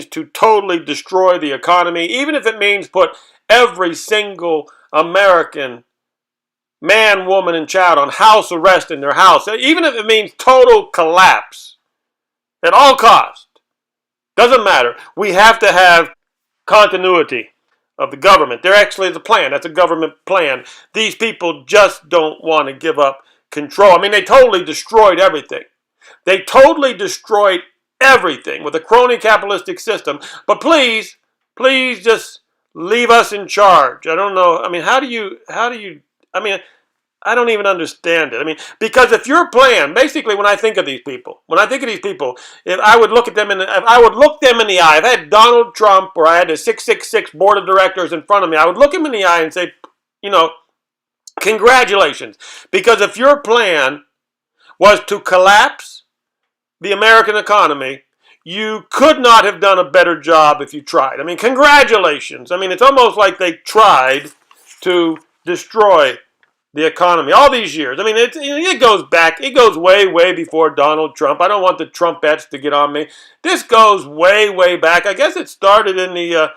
to totally destroy the economy, even if it means put every single American man, woman, and child on house arrest in their house, even if it means total collapse at all costs. Doesn't matter. We have to have continuity of the government. There actually is a plan. That's a government plan. These people just don't want to give up control. I mean, they totally destroyed everything. They totally destroyed everything with a crony capitalistic system. But please just leave us in charge. I don't know. I mean, how do you, I mean, I don't even understand it. I mean, because if your plan, basically when I think of these people, if I would look at them if I would look them in the eye, if I had Donald Trump or I had the 666 board of directors in front of me, I would look him in the eye and say, congratulations. Because if your plan was to collapse the American economy, you could not have done a better job if you tried. I mean, congratulations. I mean, it's almost like they tried to destroy the economy all these years. I mean, it goes back. It goes way, way before Donald Trump. I don't want the Trumpettes to get on me. This goes way, way back. I guess it started in the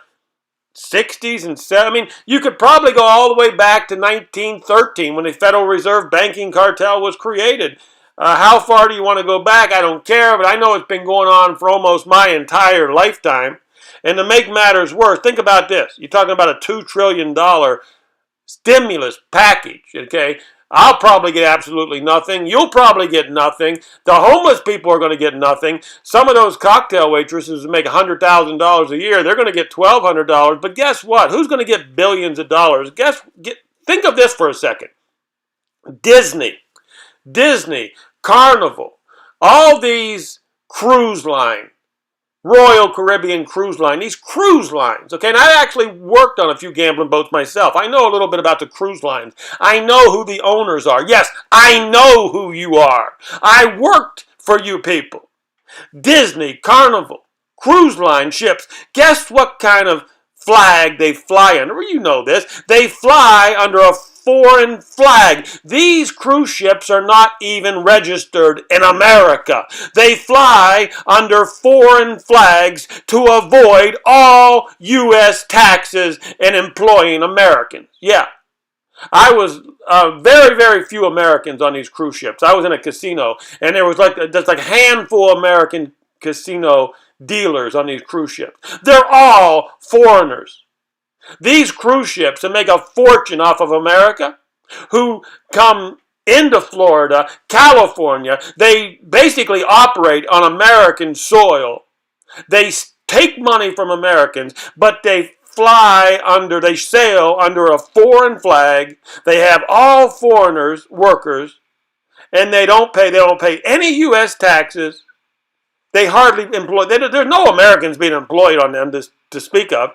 60s and 70s. I mean, you could probably go all the way back to 1913 when the Federal Reserve banking cartel was created. How far do you want to go back? I don't care, but I know it's been going on for almost my entire lifetime. And to make matters worse, think about this. You're talking about a $2 trillion stimulus package, okay? I'll probably get absolutely nothing. You'll probably get nothing. The homeless people are going to get nothing. Some of those cocktail waitresses who make $100,000 a year, they're going to get $1,200. But guess what? Who's going to get billions of dollars? Think of this for a second. Disney, Carnival, all these cruise lines, Royal Caribbean Cruise Line, these cruise lines, okay? And I actually worked on a few gambling boats myself. I know a little bit about the cruise lines. I know who the owners are. Yes, I know who you are. I worked for you people. Disney, Carnival, cruise line ships. Guess what kind of flag they fly under? Well, you know this. They fly under a foreign flag. These cruise ships are not even registered in America. They fly under foreign flags to avoid all U.S. taxes and employing Americans. Yeah. I was very, very few Americans on these cruise ships. I was in a casino, and there was just like a handful of American casino dealers on these cruise ships. They're all foreigners. These cruise ships that make a fortune off of America, who come into Florida, California, they basically operate on American soil. They take money from Americans, but they sail under a foreign flag. They have all foreigners, workers, and they don't pay any U.S. taxes. They hardly employ, there's no Americans being employed on them to speak of.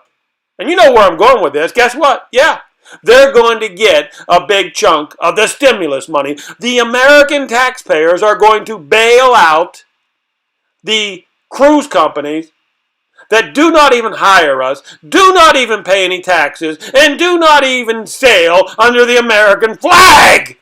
And you know where I'm going with this. Guess what? Yeah, they're going to get a big chunk of the stimulus money. The American taxpayers are going to bail out the cruise companies that do not even hire us, do not even pay any taxes, and do not even sail under the American flag.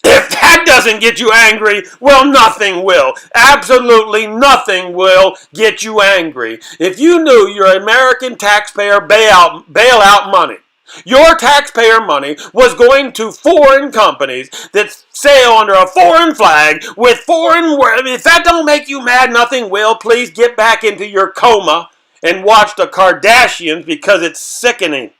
If that doesn't get you angry, well, nothing will. Absolutely nothing will get you angry. If you knew your American taxpayer bailout money, your taxpayer money was going to foreign companies that sail under a foreign flag with foreign words. If that don't make you mad, nothing will. Please get back into your coma and watch the Kardashians because it's sickening.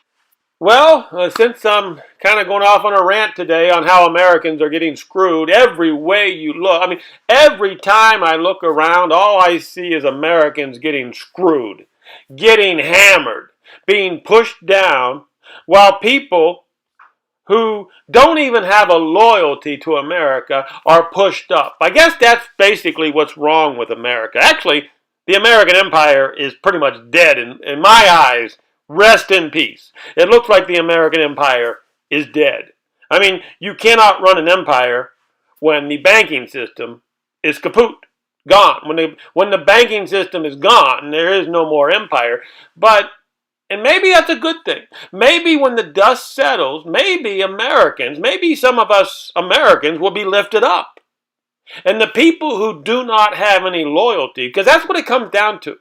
Well, since I'm kind of going off on a rant today on how Americans are getting screwed every way you look. I mean, every time I look around, all I see is Americans getting screwed, getting hammered, being pushed down, while people who don't even have a loyalty to America are pushed up. I guess that's basically what's wrong with America. Actually, the American empire is pretty much dead in my eyes. Rest in peace. It looks like the American empire is dead. I mean, you cannot run an empire when the banking system is kaput, gone. When the banking system is gone, there is no more empire. And maybe that's a good thing. Maybe when the dust settles, maybe some of us Americans will be lifted up. And the people who do not have any loyalty, because that's what it comes down to.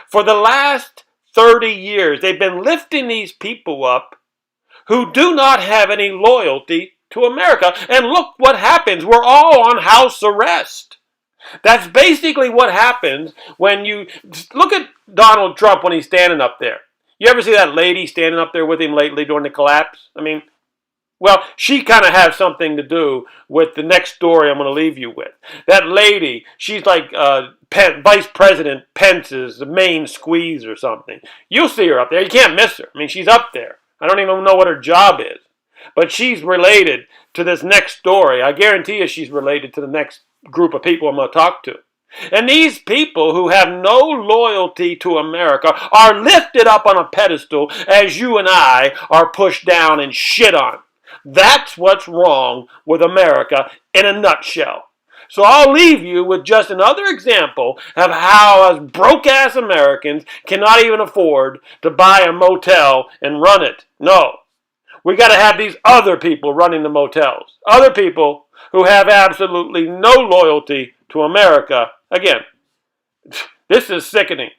For the last 30 years, they've been lifting these people up who do not have any loyalty to America. And look what happens. We're all on house arrest. That's basically what happens when you look at Donald Trump when he's standing up there. You ever see that lady standing up there with him lately during the collapse? I mean, well, she kind of has something to do with the next story I'm going to leave you with. That lady, she's like Vice President Pence's main squeeze or something. You'll see her up there. You can't miss her. I mean, she's up there. I don't even know what her job is. But she's related to this next story. I guarantee you she's related to the next group of people I'm going to talk to. And these people who have no loyalty to America are lifted up on a pedestal as you and I are pushed down and shit on. That's what's wrong with America in a nutshell. So I'll leave you with just another example of how us broke-ass Americans cannot even afford to buy a motel and run it. No. We got to have these other people running the motels. Other people who have absolutely no loyalty to America. Again, this is sickening.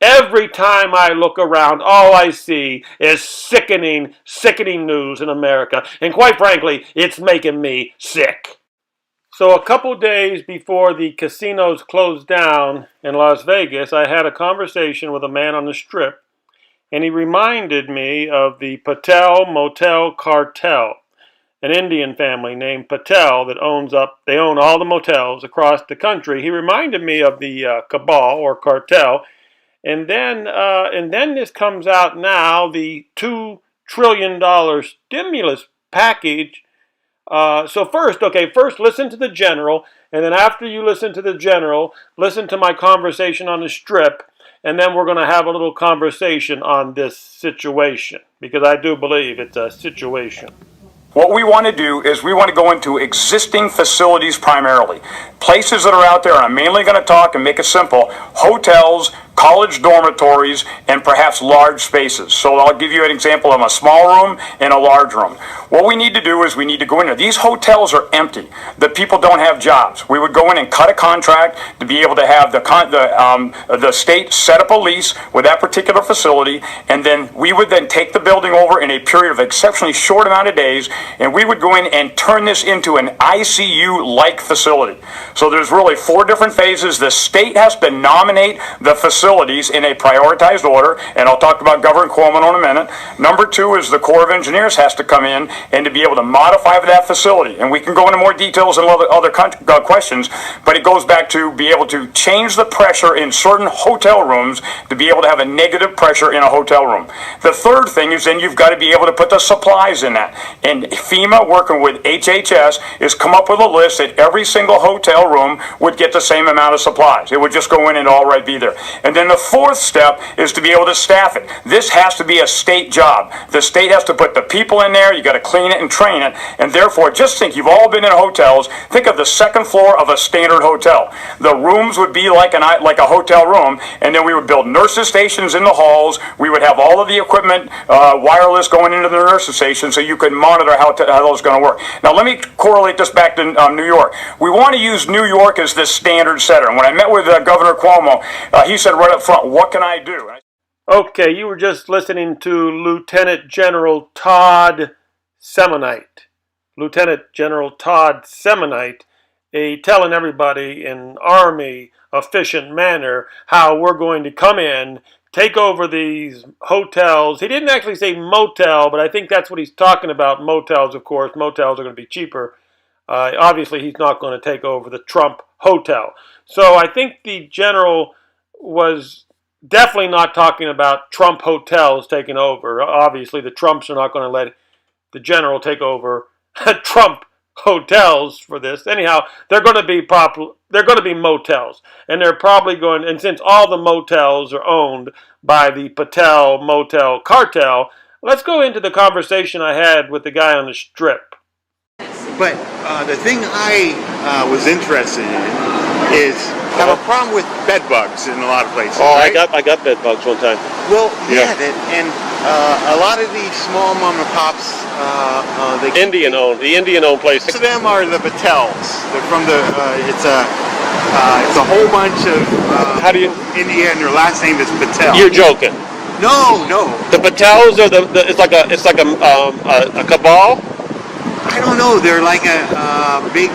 Every time I look around, all I see is sickening, sickening news in America. And quite frankly, it's making me sick. So a couple days before the casinos closed down in Las Vegas, I had a conversation with a man on the Strip, and he reminded me of the Patel Motel Cartel, an Indian family named Patel that they own all the motels across the country. He reminded me of the cabal or cartel. And then this comes out now, the $2 trillion stimulus package. So first listen to the general, and then after you listen to the general, listen to my conversation on the Strip, and then we're going to have a little conversation on this situation, because I do believe it's a situation. What we want to do is we want to go into existing facilities primarily. Places that are out there, and I'm mainly going to talk and make it simple, hotels, college dormitories, and perhaps large spaces. So I'll give you an example of a small room and a large room. What we need to do is we need to go in there. These hotels are empty. The people don't have jobs. We would go in and cut a contract to be able to have the state set up a lease with that particular facility, and then we would then take the building over in a period of exceptionally short amount of days, and we would go in and turn this into an ICU-like facility. So there's really 4 different phases. The state has to nominate the facilities in a prioritized order, and I'll talk about Governor Cuomo in a minute. Number 2 is the Corps of Engineers has to come in and to be able to modify that facility. And we can go into more details and other questions, but it goes back to be able to change the pressure in certain hotel rooms to be able to have a negative pressure in a hotel room. The third thing is then you've got to be able to put the supplies in that. And FEMA, working with HHS, is come up with a list that every single hotel room would get the same amount of supplies. It would just go in and all right be there. And then the fourth step is to be able to staff it. This has to be a state job. The state has to put the people in there. You got to clean it and train it. And therefore, just think, you've all been in hotels. Think of the second floor of a standard hotel. The rooms would be like a hotel room, and then we would build nurses stations in the halls. We would have all of the equipment, wireless going into the nurses station, so you could monitor how those are going to work. Now, let me correlate this back to New York. We want to use New York as this standard setter. And when I met with Governor Cuomo, he said right up front, "What can I do?" Okay, you were just listening to Lieutenant General Todd Semonite. Lieutenant General Todd Semonite, telling everybody in Army efficient manner how we're going to come in, take over these hotels. He didn't actually say motel, but I think that's what he's talking about. Motels, of course. Motels are going to be cheaper. Obviously, he's not going to take over the Trump hotel. So I think the general was definitely not talking about Trump hotels taking over. Obviously, the Trumps are not going to let the general take over Trump hotels for this. Anyhow, they're going to be they're going to be motels, and they're probably going. And since all the motels are owned by the Patel Motel Cartel, let's go into the conversation I had with the guy on the Strip. But the thing I was interested in is I have a problem with bed bugs in a lot of places. Oh, right? I got bed bugs one time. Well, yeah. And a lot of these small mom and pops, they The Indian-owned places. most of them are the Patels. They're from the. It's a whole bunch of. How do you? India, and their last name is Patel. You're joking. No. The Patels are it's like a cabal. I don't know. They're like a big.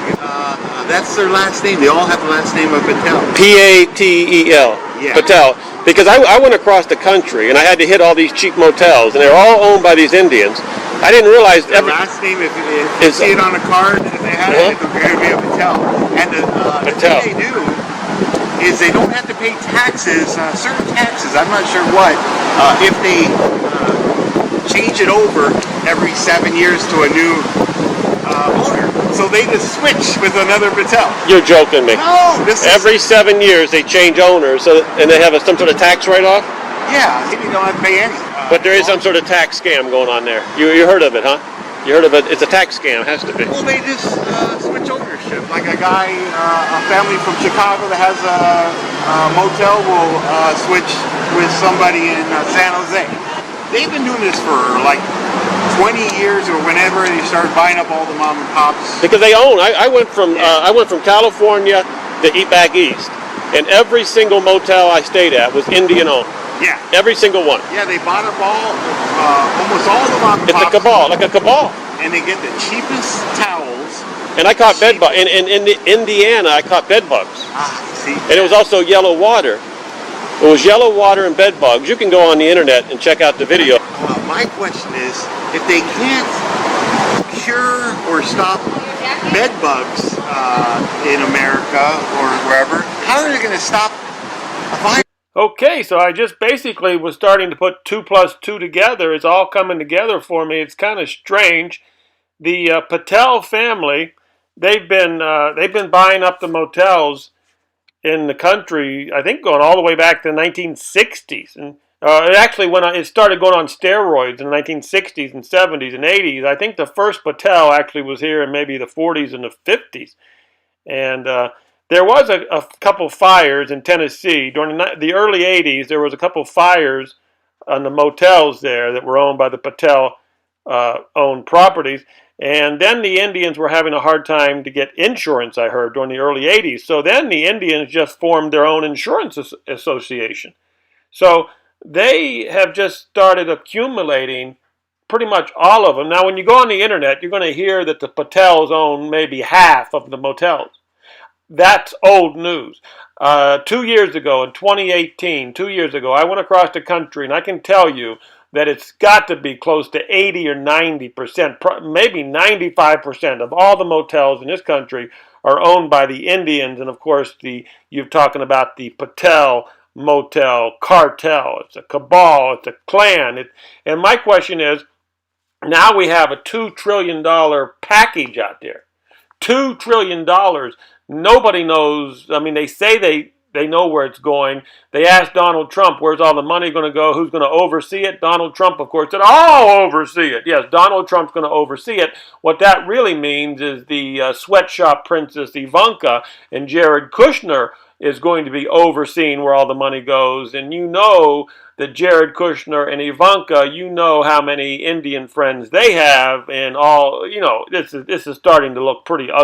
That's their last name. They all have the last name of Patel. Patel. Yeah. Patel. Because I went across the country and I had to hit all these cheap motels, and they're all owned by these Indians. I didn't realize their last name, if you see it on a card, if they have it, it's going to be a Patel. And the thing they do is they don't have to pay taxes, certain taxes. I'm not sure what, if they change it over every 7 years to a new owner. So they just switch with another Patel. You're joking me. No, every 7 years they change owners, and they have some sort of tax write-off. Yeah, you don't have to pay any. But there is some sort of tax scam going on there. You heard of it, huh? You heard of it? It's a tax scam. It has to be. Well, they just switch ownership. Like a guy, a family from Chicago that has a motel will switch with somebody in San Jose. They've been doing this for like 20 years or whenever they start buying up all the mom and pops. Because they own. I went from California to back east, and every single motel I stayed at was Indian owned. Yeah. Every single one. Yeah, they bought up almost all the mom and pops. It's a cabal, like a cabal. And they get the cheapest towels. And I caught bed bugs. In Indiana, I caught bed bugs. See. And it was also yellow water. It was yellow water and bed bugs. You can go on the internet and check out the video. My question is, if they can't cure or stop bed bugs in America or wherever, how are they going to stop a virus? Okay, so I just basically was starting to put 2 plus 2 together. It's all coming together for me. It's kind of strange. The Patel family, they've been buying up the motels in the country, I think going all the way back to the 1960s. And it started going on steroids in the 1960s and 70s and 80s. I think the first Patel actually was here in maybe the 40s and the 50s. And there was a couple fires in Tennessee. During the early 80s, there was a couple fires on the motels there that were owned by the Patel owned properties. And then the Indians were having a hard time to get insurance, I heard, during the early 80s. So then the Indians just formed their own insurance association. So they have just started accumulating pretty much all of them. Now, when you go on the internet, you're going to hear that the Patels own maybe half of the motels. That's old news. 2 years ago, in 2018, 2 years ago, I went across the country, and I can tell you that it's got to be close to 80 or 90%, maybe 95% of all the motels in this country are owned by the Indians. And of course, you're talking about the Patel Motel Cartel. It's a cabal. It's a clan. And my question is, now we have a $2 trillion package out there. $2 trillion. Nobody knows. I mean, they say they know where it's going. They asked Donald Trump, where's all the money going to go? Who's going to oversee it? Donald Trump, of course, said, I'll oversee it. Yes, Donald Trump's going to oversee it. What that really means is the sweatshop princess Ivanka and Jared Kushner is going to be overseeing where all the money goes. And you know that Jared Kushner and Ivanka, you know how many Indian friends they have, and all, this is starting to look pretty ugly.